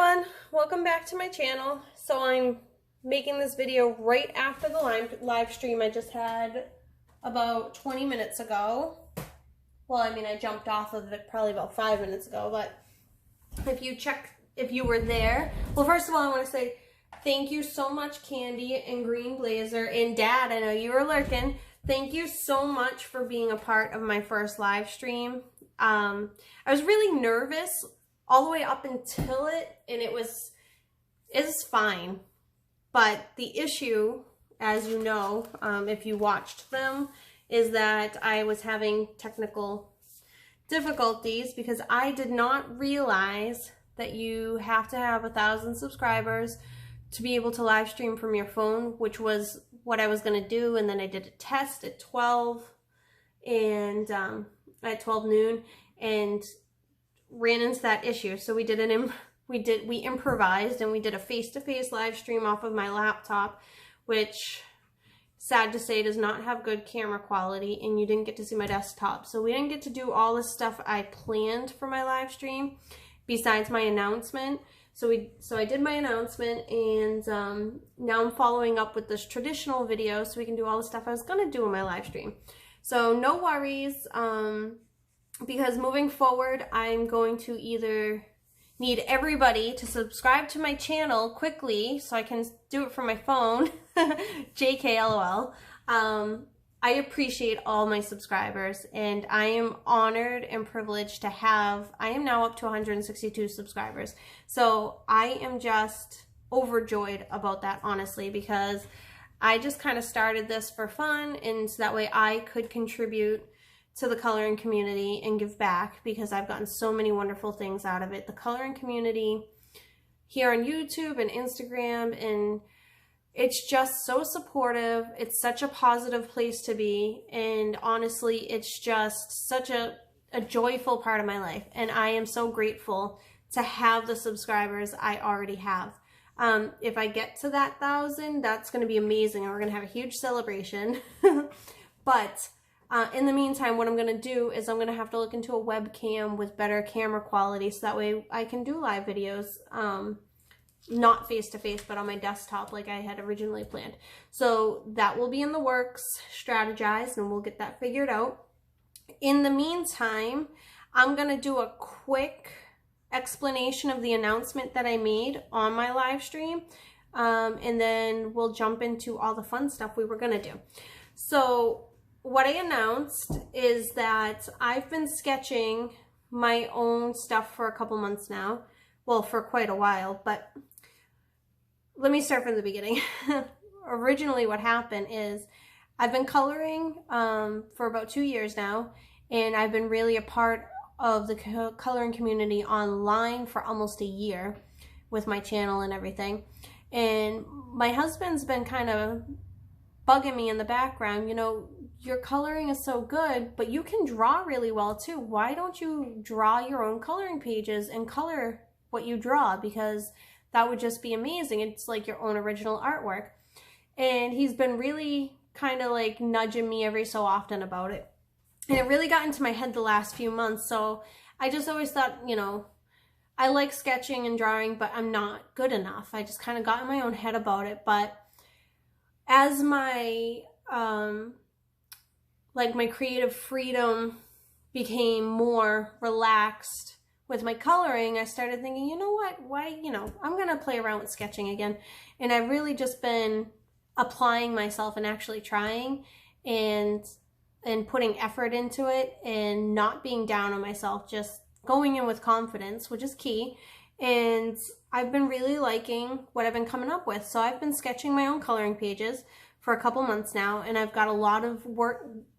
everyone, welcome back to my channel. So I'm making this video right after the live stream I just had about 20 minutes ago. Well, I mean, I jumped off of it probably about 5 minutes ago, but if you were there, well, first of all, I want to say thank you so much, Candy and Green Blazer and Dad. I know you were lurking. Thank you so much for being a part of my first live stream. I was really nervous all the way up until it, and it was fine. But the issue, as you know, if you watched them, is that I was having technical difficulties because I did not realize that you have to have 1,000 subscribers to be able to live stream from your phone, which was what I was going to do. And then I did a test at 12 and at 12 noon and ran into that issue. So we improvised and we did a face-to-face live stream off of my laptop, which, sad to say, does not have good camera quality, and you didn't get to see my desktop. So we didn't get to do all the stuff I planned for my live stream besides my announcement. So I did my announcement, and now I'm following up with this traditional video so we can do all the stuff I was going to do in my live stream. So no worries, because moving forward, I'm going to either need everybody to subscribe to my channel quickly so I can do it from my phone. JK LOL. I appreciate all my subscribers, and I am honored and privileged to have, I am now up to 162 subscribers. So I am just overjoyed about that, honestly, because I just kind of started this for fun, and so that way I could contribute to the coloring community and give back, because I've gotten so many wonderful things out of it. The coloring community here on YouTube and Instagram, and it's just so supportive. It's such a positive place to be, and honestly, it's just such a joyful part of my life, and I am so grateful to have the subscribers I already have. If I get to that 1,000, that's going to be amazing, and we're going to have a huge celebration. But in the meantime, what I'm going to do is I'm going to have to look into a webcam with better camera quality, so that way I can do live videos, not face-to-face, but on my desktop like I had originally planned. So that will be in the works, strategized, and we'll get that figured out. In the meantime, I'm going to do a quick explanation of the announcement that I made on my live stream, and then we'll jump into all the fun stuff we were going to do. So what I announced is that I've been sketching my own stuff for a couple months now. Well, for quite a while, but let me start from the beginning. Originally what happened is I've been coloring for about 2 years now, and I've been really a part of the coloring community online for almost a year with my channel and everything. And my husband's been kind of bugging me in the background, you know, your coloring is so good, but you can draw really well too. Why don't you draw your own coloring pages and color what you draw? Because that would just be amazing. It's like your own original artwork. And he's been really kind of like nudging me every so often about it. And it really got into my head the last few months. So I just always thought, you know, I like sketching and drawing, but I'm not good enough. I just kind of got in my own head about it. But as my my creative freedom became more relaxed with my coloring, I started thinking, you know what, I'm going to play around with sketching again. And I've really just been applying myself and actually trying and putting effort into it and not being down on myself, just going in with confidence, which is key. And I've been really liking what I've been coming up with. So I've been sketching my own coloring pages for a couple months now, and I've got a lot of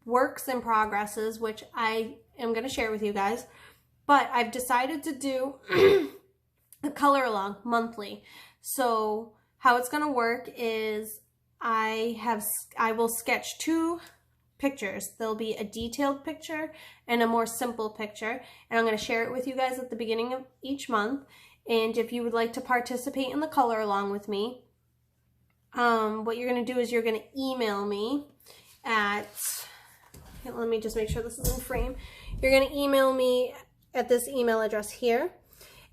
works in progresses, which I am going to share with you guys. But I've decided to do a color along monthly. So how it's going to work is I will sketch 2 pictures. There'll be a detailed picture and a more simple picture, and I'm going to share it with you guys at the beginning of each month. And if you would like to participate in the color along with me, what you're going to do is you're going to email me at, let me just make sure this is in frame. You're going to email me at this email address here,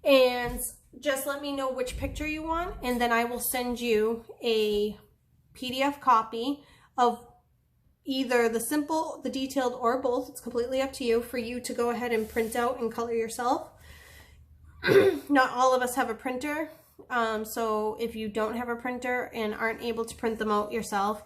and just let me know which picture you want, and then I will send you a PDF copy of either the simple, the detailed, or both. It's completely up to you for you to go ahead and print out and color yourself. Not all of us have a printer, so if you don't have a printer and aren't able to print them out yourself,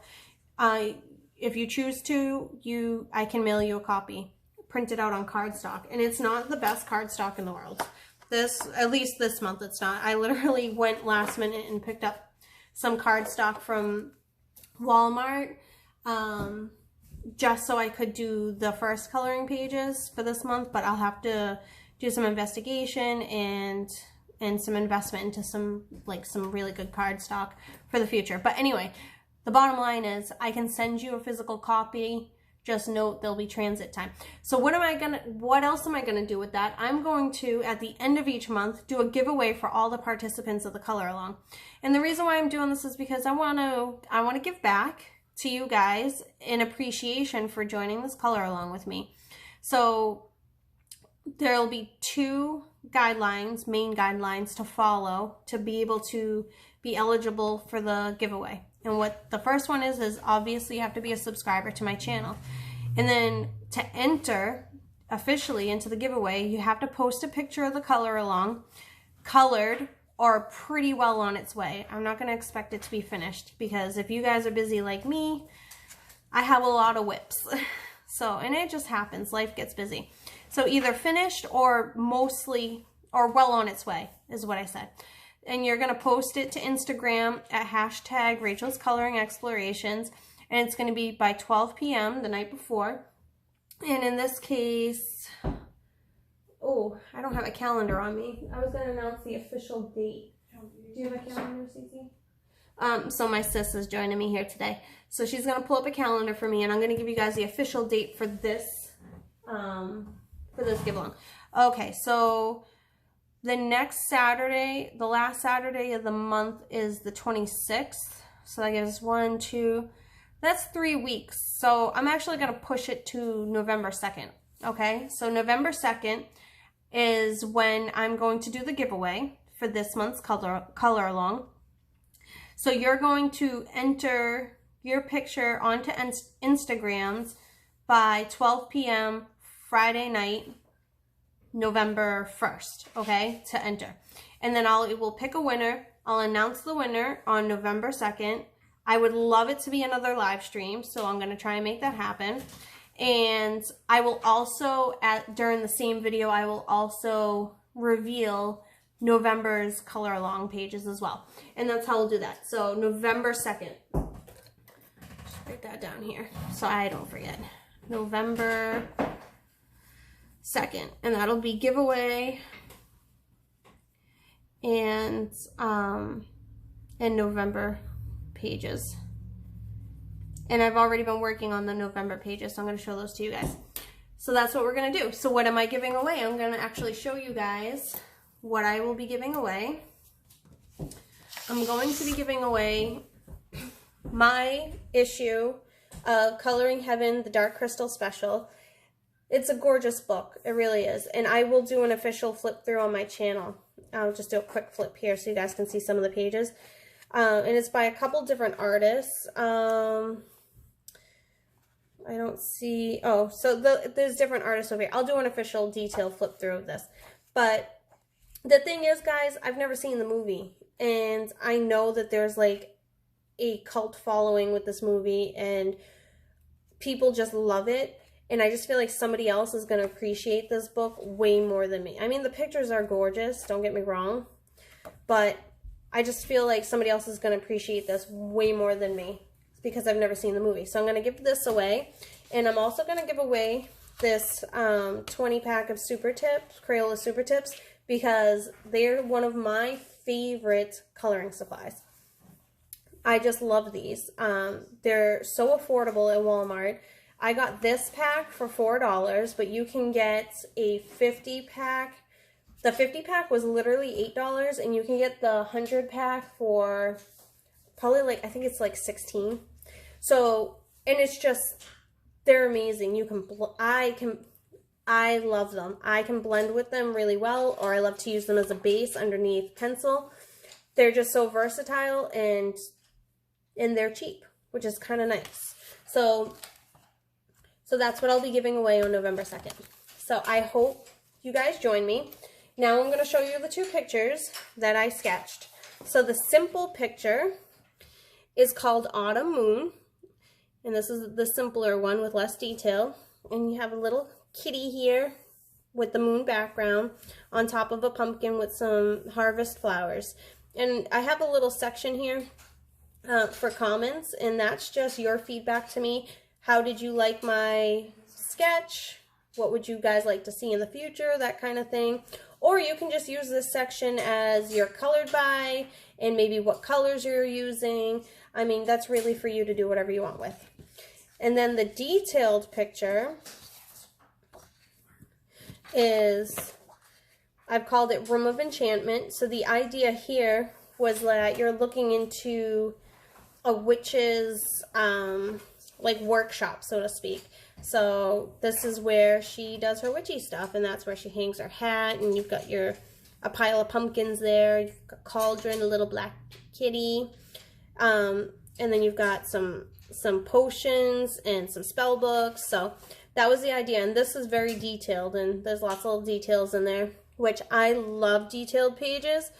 if you choose to, I can mail you a copy, print it out on cardstock, and it's not the best cardstock in the world. At least this month, it's not. I literally went last minute and picked up some cardstock from Walmart, just so I could do the first coloring pages for this month, but I'll have to do some investigation and some investment into some really good cardstock for the future. But anyway, the bottom line is I can send you a physical copy. Just note there'll be transit time. So what else am I gonna do with that? I'm going to, at the end of each month, do a giveaway for all the participants of the color along. And the reason why I'm doing this is because I wanna give back to you guys in appreciation for joining this color along with me. So there'll be 2 guidelines, main guidelines to follow to be able to be eligible for the giveaway. And what the first one is obviously you have to be a subscriber to my channel. And then to enter officially into the giveaway, you have to post a picture of the color along, colored or pretty well on its way. I'm not going to expect it to be finished because if you guys are busy like me, I have a lot of whips. So, and it just happens, life gets busy. So either finished or mostly, or well on its way is what I said. And you're going to post it to Instagram at hashtag Rachel's Coloring Explorations. And it's going to be by 12 p.m. the night before. And in this case, oh, I don't have a calendar on me. I was going to announce the official date. Do you have a calendar, Cece? So my sis is joining me here today. So she's going to pull up a calendar for me, and I'm going to give you guys the official date for this give along. Okay, so the next Saturday, the last Saturday of the month is the 26th. So that gives 1, 2, that's 3 weeks. So I'm actually going to push it to November 2nd. Okay, so November 2nd is when I'm going to do the giveaway for this month's color along. So you're going to enter your picture onto Instagrams by 12 p.m. Friday night, November 1st, okay, to enter. And then we'll pick a winner. I'll announce the winner on November 2nd. I would love it to be another live stream, so I'm going to try and make that happen. And I will also, during the same video, I will also reveal November's color along pages as well. And that's how we'll do that. So November 2nd. Just write that down here so I don't forget. November 2nd. And that'll be giveaway and November pages. And I've already been working on the November pages, so I'm going to show those to you guys. So that's what we're going to do. So what am I giving away? I'm going to actually show you guys what I will be giving away. I'm going to be giving away my issue of Coloring Heaven, the Dark Crystal Special. It's a gorgeous book. It really is. And I will do an official flip through on my channel. I'll just do a quick flip here so you guys can see some of the pages. And it's by a couple different artists. I don't see, oh, so there's different artists over here. I'll do an official detailed flip through of this. But the thing is, guys, I've never seen the movie. And I know that there's like a cult following with this movie and people just love it. And I just feel like somebody else is going to appreciate this book way more than me. I mean, the pictures are gorgeous, don't get me wrong. But I just feel like somebody else is going to appreciate this way more than me because I've never seen the movie. So I'm going to give this away. And I'm also going to give away this 20-pack of Super Tips, Crayola Super Tips, because they're one of my favorite coloring supplies. I just love these. They're so affordable at Walmart. I got this pack for $4, but you can get a 50-pack. The 50-pack was literally $8, and you can get the 100-pack for probably like, I think it's like $16. So, and it's just, they're amazing. I love them. I can blend with them really well, or I love to use them as a base underneath pencil. They're just so versatile, and they're cheap, which is kind of nice. So that's what I'll be giving away on November 2nd. So I hope you guys join me. Now I'm going to show you the two pictures that I sketched. So the simple picture is called Autumn Moon, and this is the simpler one with less detail. And you have a little kitty here with the moon background on top of a pumpkin with some harvest flowers. And I have a little section here for comments, and that's just your feedback to me. How did you like my sketch? What would you guys like to see in the future? That kind of thing. Or you can just use this section as your colored by and maybe what colors you're using. I mean, that's really for you to do whatever you want with. And then the detailed picture is, I've called it Room of Enchantment. So the idea here was that you're looking into a witch's like workshop, so to speak. So this is where she does her witchy stuff, and that's where she hangs her hat, and you've got a pile of pumpkins there, you've got a cauldron, a little black kitty, and then you've got some potions and some spell books. So that was the idea, and this is very detailed, and there's lots of little details in there, which I love detailed pages,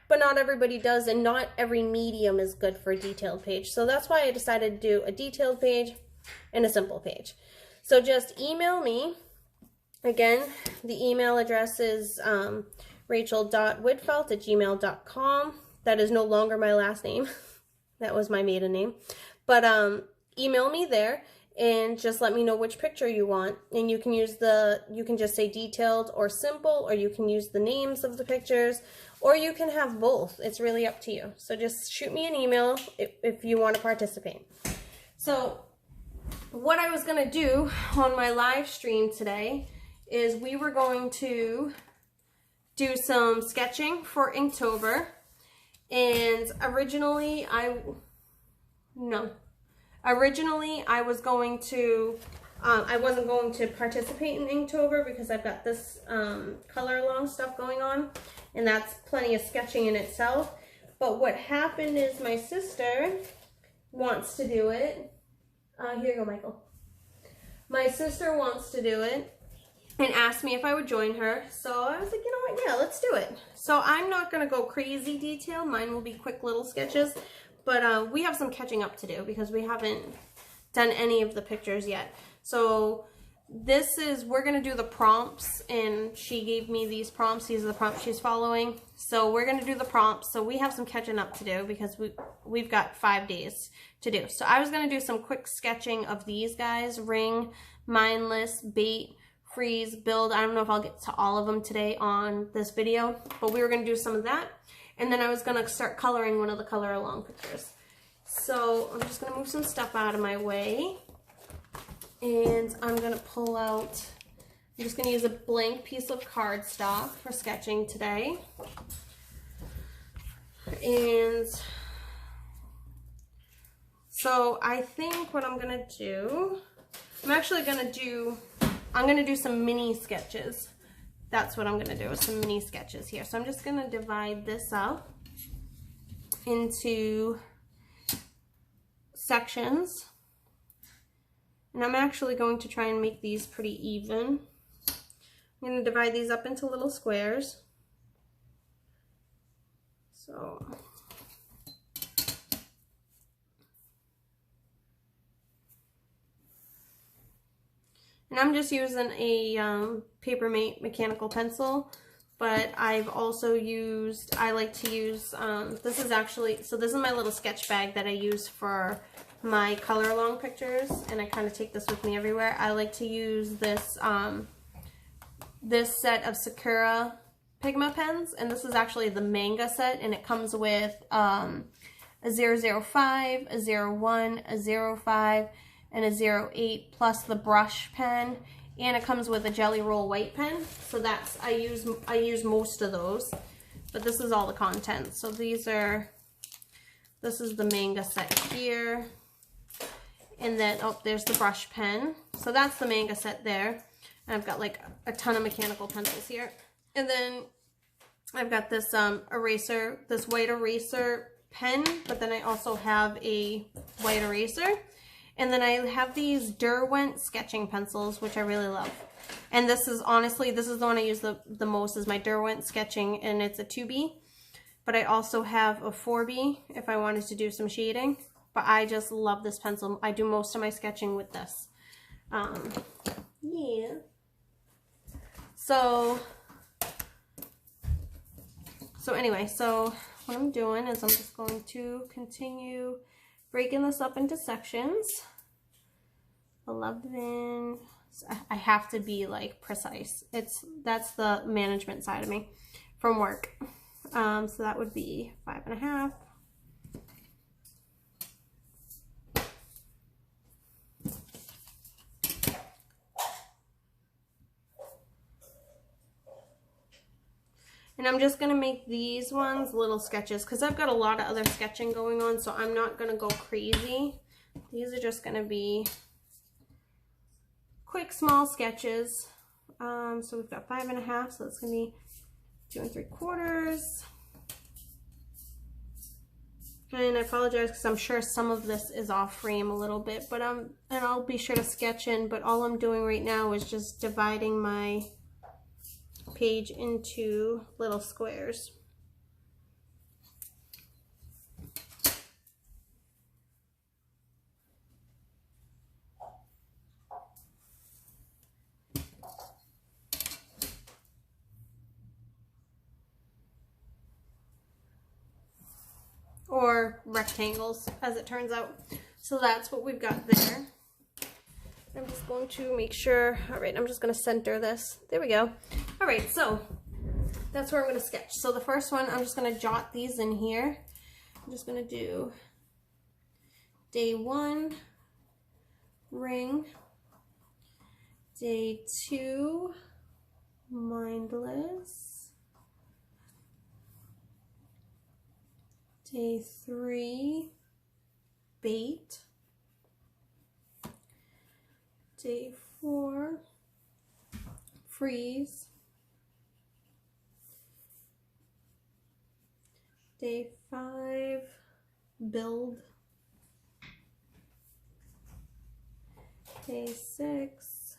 but not everybody does, and not every medium is good for a detailed page. So that's why I decided to do a detailed page and a simple page. So just email me. Again, the email address is rachel.widfelt@gmail.com. That is no longer my last name. That was my maiden name. But email me there and just let me know which picture you want. And you can use you can just say detailed or simple, or you can use the names of the pictures, or you can have both. It's really up to you. So just shoot me an email if you want to participate. So what I was going to do on my live stream today is we were going to do some sketching for Inktober. And originally I was going to, I wasn't going to participate in Inktober because I've got this color along stuff going on, and that's plenty of sketching in itself. But what happened is my sister wants to do it. Here you go, Michael. My sister wants to do it and asked me if I would join her. So I was like, you know what, yeah, let's do it. So I'm not going to go crazy detailed. Mine will be quick little sketches. But we have some catching up to do because we haven't done any of the pictures yet. So we're going to do the prompts, and she gave me these prompts. These are the prompts she's following. So we're going to do the prompts. So we have some catching up to do because we've got 5 days to do. So I was going to do some quick sketching of these guys: ring, mindless, bait, freeze, build. I don't know if I'll get to all of them today on this video, but we were going to do some of that. And then I was going to start coloring one of the color along pictures. So I'm just going to move some stuff out of my way. And I'm going to pull out, I'm just going to use a blank piece of cardstock for sketching today. And so I think what I'm going to do, I'm going to do some mini sketches. That's what I'm going to do, is some mini sketches here. So I'm just going to divide this up into sections. And I'm actually going to try and make these pretty even. I'm going to divide these up into little squares. So and I'm just using a Papermate mechanical pencil, but I've also used, I like to use, this is my little sketch bag that I use for my color along pictures, and I kind of take this with me everywhere. I like to use this this set of Sakura Pigma pens, and this is actually the manga set, and it comes with a 005, a 01, a 05, and a 08, plus the brush pen, and it comes with a Jelly Roll white pen. So that's, I use most of those, but this is all the content. So this is the manga set here. And then, oh, there's the brush pen. So that's the manga set there. And I've got like a ton of mechanical pencils here. And then I've got this eraser, this white eraser pen, but then I also have a white eraser. And then I have these Derwent sketching pencils, which I really love. And this is honestly, this is the one I use the most, is my Derwent sketching, and it's a 2B. But I also have a 4B if I wanted to do some shading. But I just love this pencil. I do most of my sketching with this. Yeah. So anyway, so what I'm doing is I'm just going to continue breaking this up into sections. 11, I have to be like precise. That's the management side of me from work. So that would be 5.5. And I'm just going to make these ones little sketches because I've got a lot of other sketching going on, so I'm not going to go crazy. These are just going to be quick, small sketches. So we've got 5.5, so that's going to be 2 3/4. And I apologize because I'm sure some of this is off frame a little bit, but and I'll be sure to sketch in, but all I'm doing right now is just dividing my page into little squares. Or rectangles, as it turns out. So that's what we've got there. I'm just going to make sure, all right, I'm just going to center this. There we go. All right, so that's where I'm going to sketch. So the first one, I'm just going to jot these in here. I'm just going to do day 1, ring. Day 2, mindless. Day 3, bait. Day 4, freeze. Day 5, build. Day 6,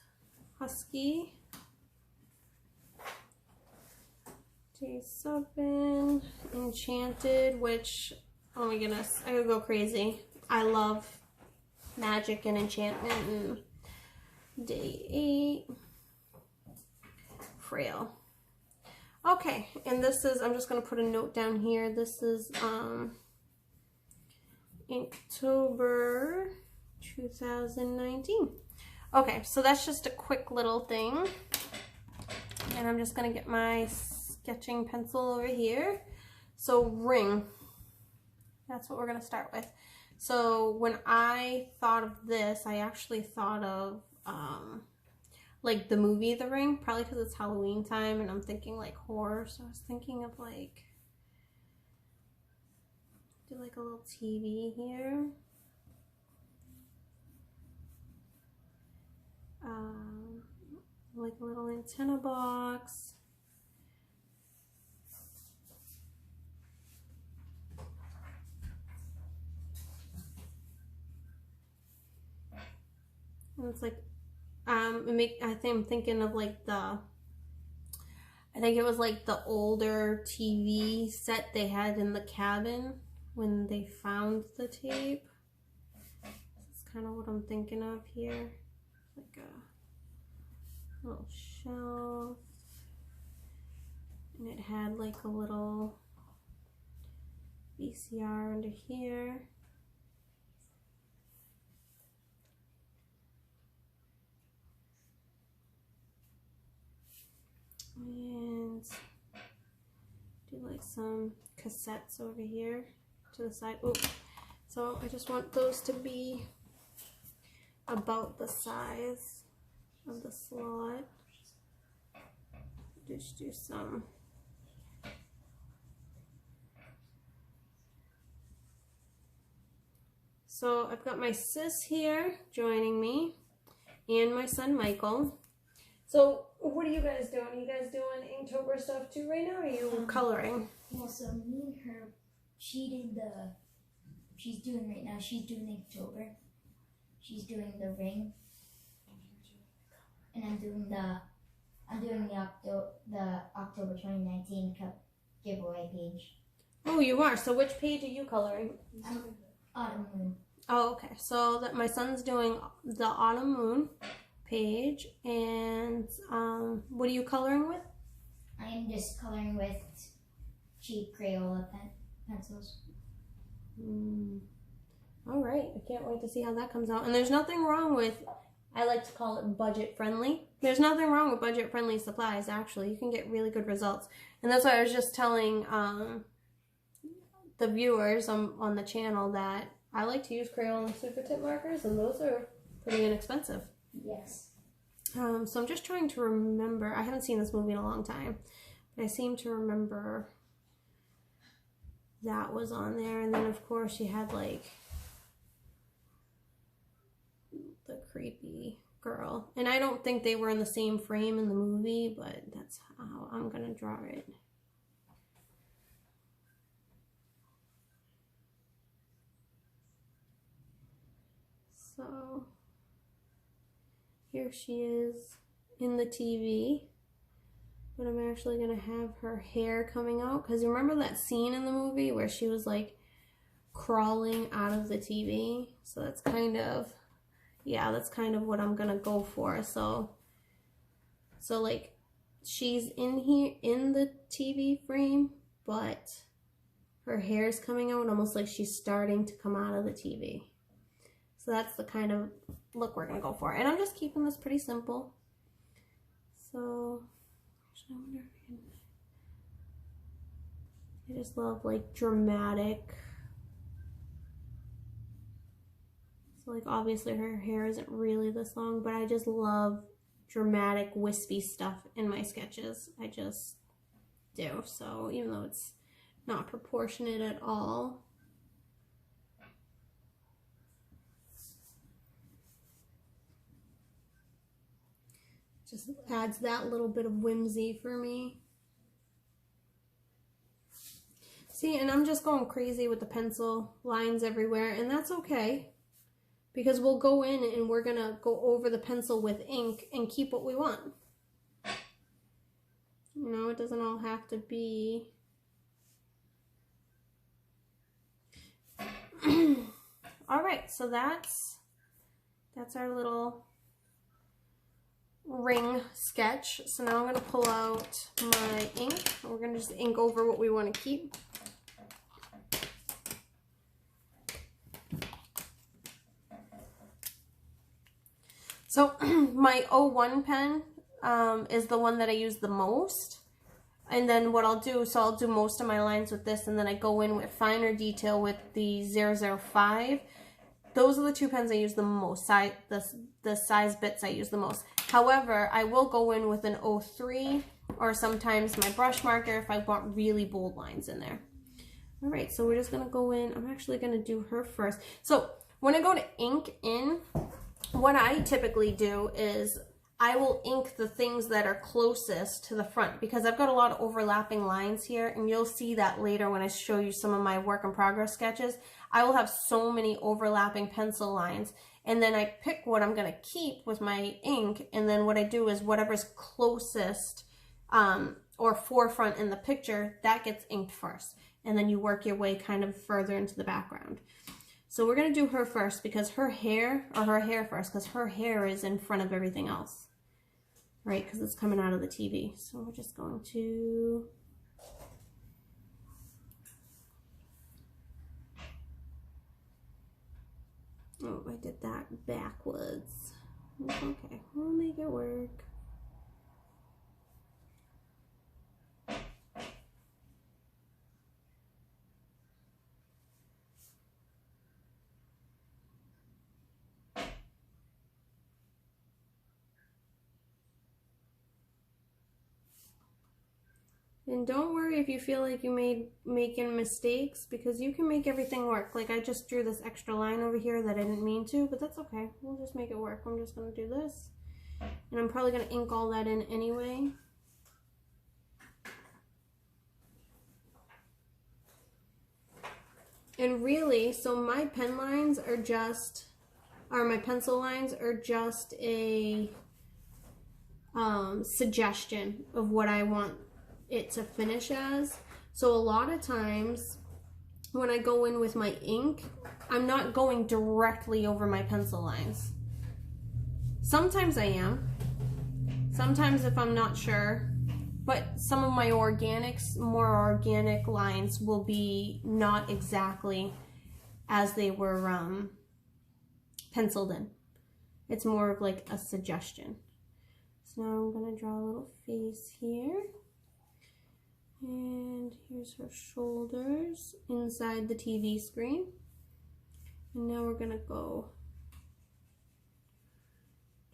husky. Day 7, enchanted, which, oh my goodness, I could go crazy. I love magic and enchantment. And day 8, frail. Okay, and this is, I'm just going to put a note down here. This is Inktober 2019. Okay, so that's just a quick little thing. And I'm just going to get my sketching pencil over here. So ring, that's what we're going to start with. So when I thought of this, I actually thought of like the movie The Ring, probably because it's Halloween time and I'm thinking like horror. So I was thinking of like, do like a little TV here. Like a little antenna box. And it's like, I think I'm thinking of like I think it was like the older TV set they had in the cabin when they found the tape. That's kind of what I'm thinking of here. Like a little shelf. And it had like a little VCR under here. And do like some cassettes over here to the side. Ooh. So I just want those to be about the size of the slot. Just do some. So I've got my sis here joining me and my son Michael. So what are you guys doing? Are you guys doing Inktober stuff too right now, or are you coloring? Well, so me and her, she's doing right now, she's doing Inktober. She's doing the ring. And I'm doing the October 2019 Cup giveaway page. Oh, you are. So which page are you coloring? Autumn Moon. Oh, okay. So that my son's doing the Autumn Moon page, and what are you coloring with? I am just coloring with cheap Crayola pencils. All right. I can't wait to see how that comes out. And there's nothing wrong with, I like to call it budget friendly. There's nothing wrong with budget friendly supplies, actually. You can get really good results. And that's why I was just telling the viewers on the channel that I like to use Crayola super tip markers, and those are pretty inexpensive. Yes. So I'm just trying to remember. I haven't seen this movie in a long time, but I seem to remember that was on there. And then, of course, you had, like, the creepy girl. And I don't think they were in the same frame in the movie, but that's how I'm going to draw it. So here she is in the TV, but I'm actually going to have her hair coming out, because remember that scene in the movie where she was like crawling out of the TV? So that's kind of, yeah, that's kind of what I'm going to go for. So like she's in here in the TV frame, but her hair's coming out almost like she's starting to come out of the TV. So that's the kind of look we're going to go for. And I'm just keeping this pretty simple. So, I wonder if I just love like dramatic. So like obviously her hair isn't really this long, but I just love dramatic wispy stuff in my sketches. I just do. So even though it's not proportionate at all, just adds that little bit of whimsy for me. See, and I'm just going crazy with the pencil lines everywhere, and that's okay, because we'll go in and we're gonna go over the pencil with ink and keep what we want. You know, it doesn't all have to be all right. So that's our little ring sketch. So now I'm going to pull out my ink. We're going to just ink over what we want to keep. So my 01 pen is the one that I use the most. And then what I'll do, so I'll do most of my lines with this, and then I go in with finer detail with the 005. Those are the two pens I use the most, the size bits I use the most. However, I will go in with an 03 or sometimes my brush marker if I want really bold lines in there. All right, so we're just gonna go in. I'm actually gonna do her first. So when I go to ink in, what I typically do is I will ink the things that are closest to the front, because I've got a lot of overlapping lines here, and you'll see that later when I show you some of my work in progress sketches. I will have so many overlapping pencil lines, and then I pick what I'm going to keep with my ink, and then what I do is whatever's closest or forefront in the picture, that gets inked first, and then you work your way kind of further into the background. So we're going to do her first, because her hair first, because her hair is in front of everything else. Right, because it's coming out of the TV. So we're just going to oh, I did that backwards. Okay, we'll make it work. And don't worry if you feel like you making mistakes, because you can make everything work. Like I just drew this extra line over here that I didn't mean to, but that's okay. We'll just make it work. I'm just going to do this. And I'm probably going to ink all that in anyway. And really, so my pen lines are just, or my pencil lines are just a suggestion of what I want it to finish as. So a lot of times when I go in with my ink, I'm not going directly over my pencil lines. Sometimes I am. Sometimes if I'm not sure. But some of my organics, more organic lines will be not exactly as they were penciled in. It's more of like a suggestion. So now I'm going to draw a little face here. And here's her shoulders inside the TV screen. And now we're going to go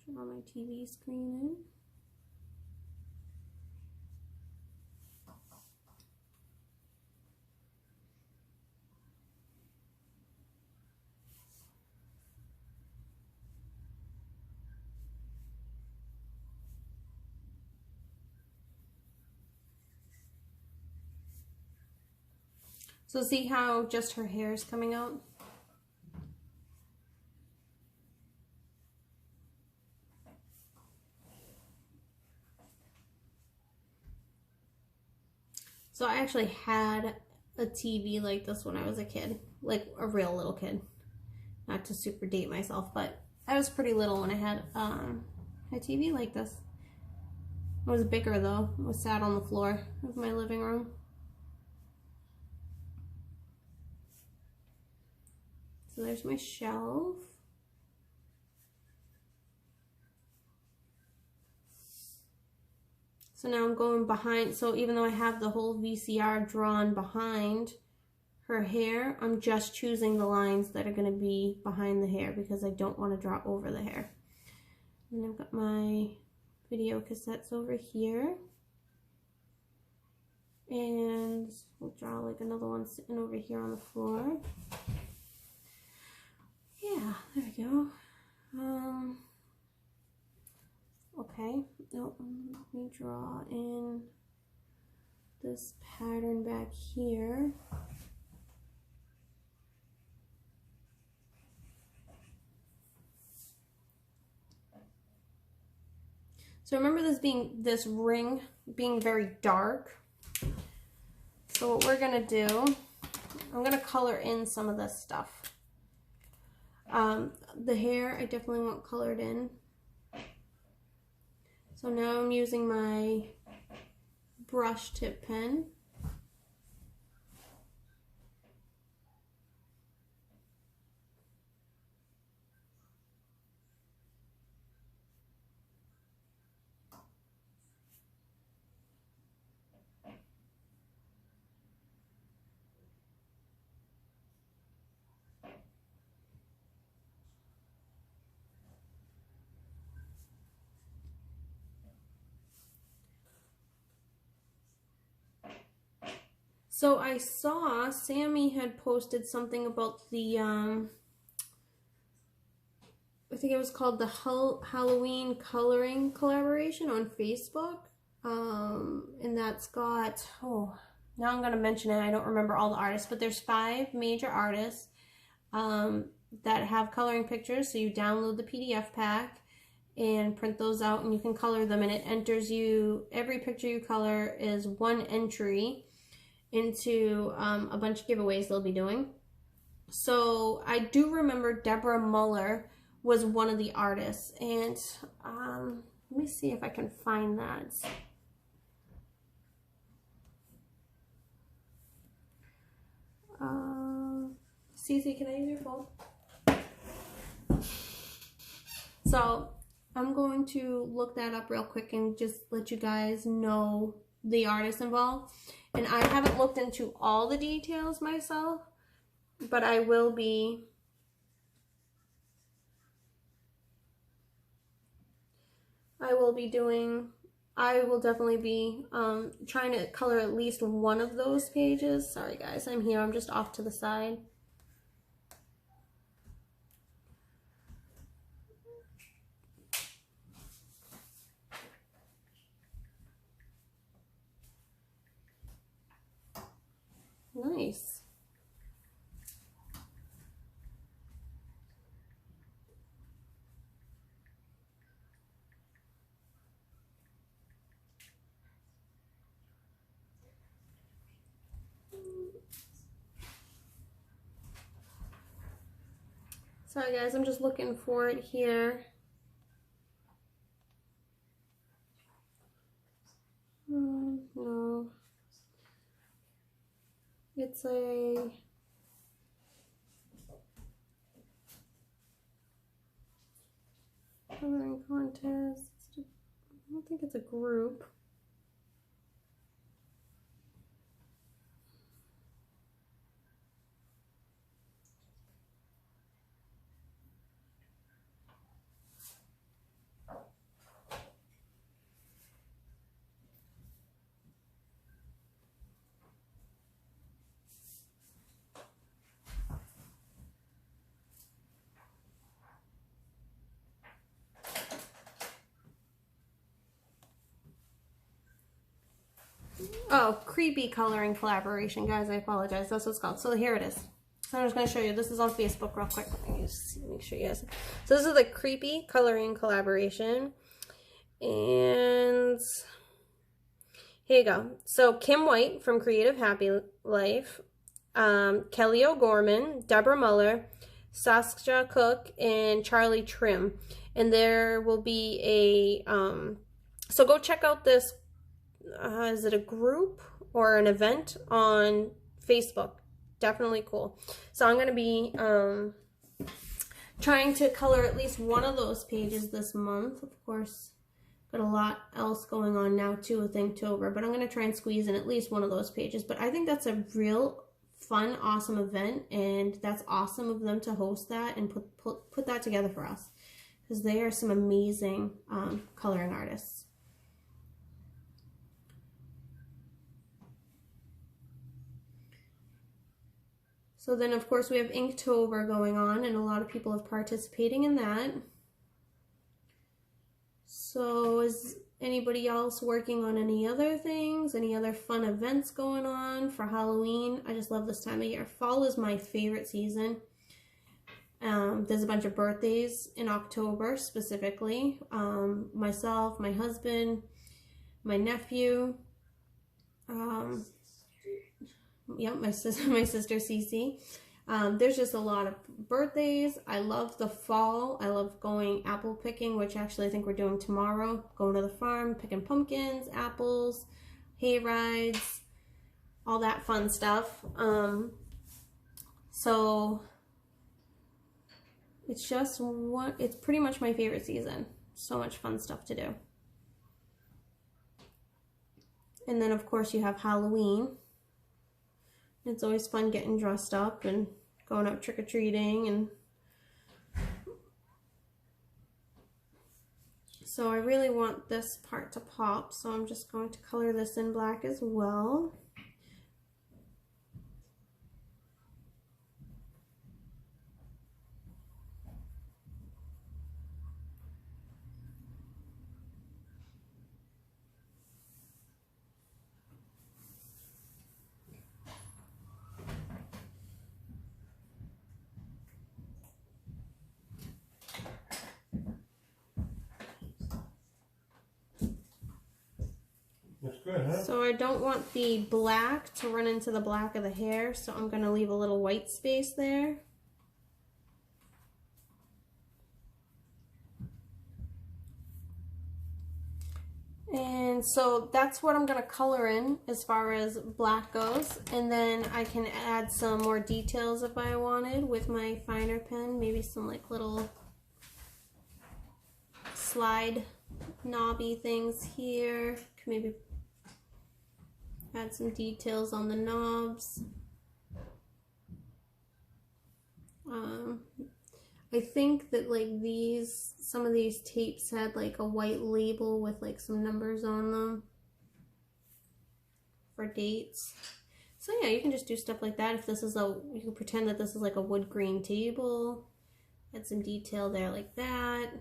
draw my TV screen in. So see how just her hair is coming out? So I actually had a TV like this when I was a kid, like a real little kid. Not to super date myself, but I was pretty little when I had a TV like this. It was bigger though. It was sat on the floor of my living room. So there's my shelf. So now I'm going behind, so even though I have the whole VCR drawn behind her hair, I'm just choosing the lines that are going to be behind the hair because I don't want to draw over the hair. And I've got my video cassettes over here. And we'll draw like another one sitting over here on the floor. Yeah, there we go. Okay, nope, let me draw in this pattern back here. So remember this ring being very dark. So what we're gonna do, I'm gonna color in some of this stuff. The hair, I definitely want colored in. So now I'm using my brush tip pen. So I saw Sammy had posted something about the, I think it was called the Halloween coloring collaboration on Facebook. And that's got, oh, now I'm going to mention it. I don't remember all the artists, but there's 5 major artists that have coloring pictures. So you download the PDF pack and print those out and you can color them, and it enters you, every picture you color is 1 entry into a bunch of giveaways they'll be doing. So I do remember Deborah Muller was one of the artists, and let me see if I can find that. Cece, can I use your phone? So I'm going to look that up real quick and just let you guys know the artists involved. And I haven't looked into all the details myself, but I will be I will definitely be trying to color at least one of those pages. Sorry guys, I'm here, I'm just off to the side. nice. Sorry guys, I'm just looking for it here. No. It's a coloring contest. I don't think it's a group. Oh, creepy coloring collaboration, guys. I apologize. That's what it's called. So here it is. So I'm just going to show you. This is on Facebook real quick. Let me just make sure you guys. So this is the creepy coloring collaboration. And here you go. So Kim White from Creative Happy Life, Kelly O'Gorman, Deborah Muller, Saskia Cook, and Charlie Trim. And there will be a, so go check out this, is it a group or an event on Facebook? Definitely cool. So I'm going to be trying to color at least one of those pages this month. Of course, got a lot else going on now too with Inktober, but I'm going to try and squeeze in at least one of those pages. But I think that's a real fun, awesome event, and that's awesome of them to host that and put that together for us, because they are some amazing coloring artists. So then, of course, we have Inktober going on, and a lot of people are participating in that. So is anybody else working on any other things? Any other fun events going on for Halloween? I just love this time of year. Fall is my favorite season. There's a bunch of birthdays in October specifically. Myself, my husband, my nephew. Yep, my sister Cece. There's just a lot of birthdays. I love the fall. I love going apple picking, which actually I think we're doing tomorrow. Going to the farm, picking pumpkins, apples, hay rides, all that fun stuff. So it's pretty much my favorite season. So much fun stuff to do. And then of course you have Halloween. It's always fun getting dressed up and going out trick-or-treating. And so I really want this part to pop, so I'm just going to color this in black as well. That's good, huh? So I don't want the black to run into the black of the hair, so I'm going to leave a little white space there. And so that's what I'm going to color in as far as black goes. And then I can add some more details if I wanted with my finer pen. Maybe some like little slide knobby things here. Maybe add some details on the knobs. I think that like some of these tapes had like a white label with like some numbers on them for dates. So yeah, you can just do stuff like that. If this is you can pretend that this is like a wood grain table. Add some detail there like that.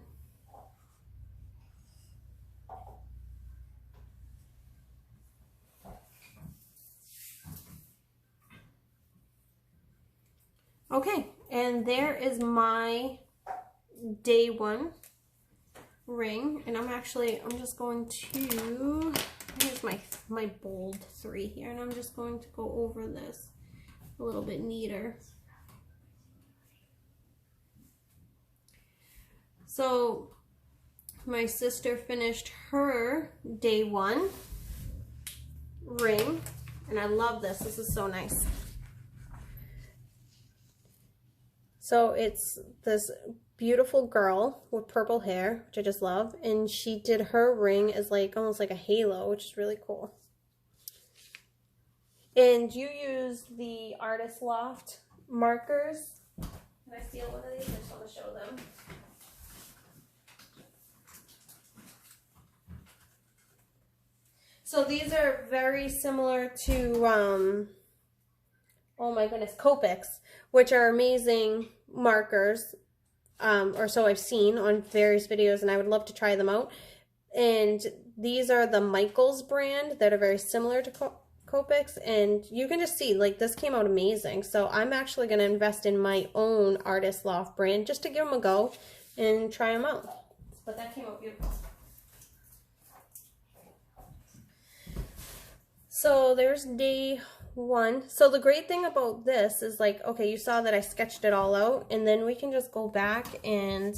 Okay, and there is my day 1 ring, and I'm just going to, here's my bold 3 here, and I'm just going to go over this a little bit neater. So my sister finished her day 1 ring, and I love this. This is so nice. So it's this beautiful girl with purple hair, which I just love, and she did her ring as like almost like a halo, which is really cool. And you use the Artist Loft markers. Can I steal one of these? I just want to show them. So these are very similar to, oh my goodness, Copics, which are amazing markers, or so I've seen on various videos, and I would love to try them out. And these are the Michaels brand that are very similar to Copics, and you can just see, like, this came out amazing. So I'm actually going to invest in my own Artist Loft brand just to give them a go and try them out. But that came out beautiful. So there's day 1. So the great thing about this is, like, okay, you saw that I sketched it all out, and then we can just go back, and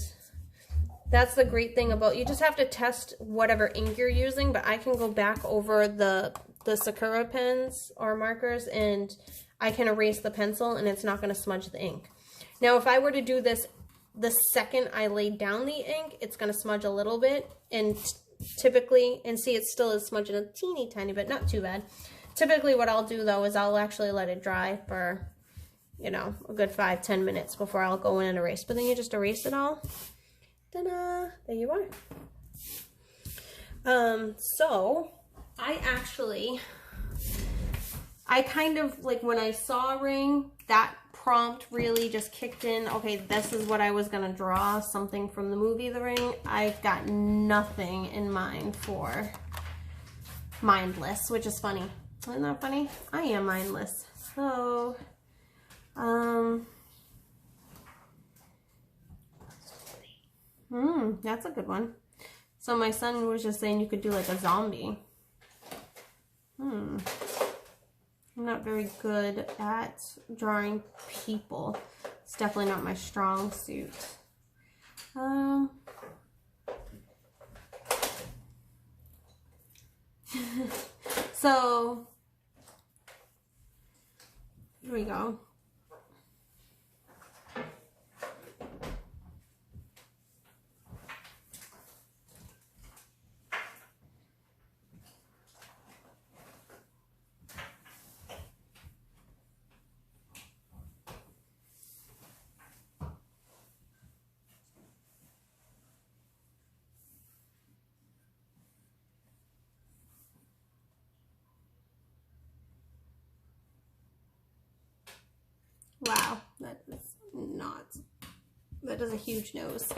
that's the great thing about, you just have to test whatever ink you're using, but I can go back over the Sakura pens or markers, and I can erase the pencil, and it's not going to smudge the ink. Now, if I were to do this the second I laid down the ink, it's going to smudge a little bit, and typically, and see, it still is smudging a teeny tiny bit, not too bad. Typically what I'll do though is I'll actually let it dry for, you know, a good 5-10 minutes before I'll go in and erase. But then you just erase it all. Ta-da! There you are. So I kind of, like, when I saw a ring, that prompt really just kicked in. Okay, this is what I was gonna draw, something from the movie The Ring. I've got nothing in mind for mindless, which is funny. Isn't that funny? I am mindless. So, that's a good one. So my son was just saying you could do like a zombie. I'm not very good at drawing people. It's definitely not my strong suit. So here we go. Wow, that is a huge nose.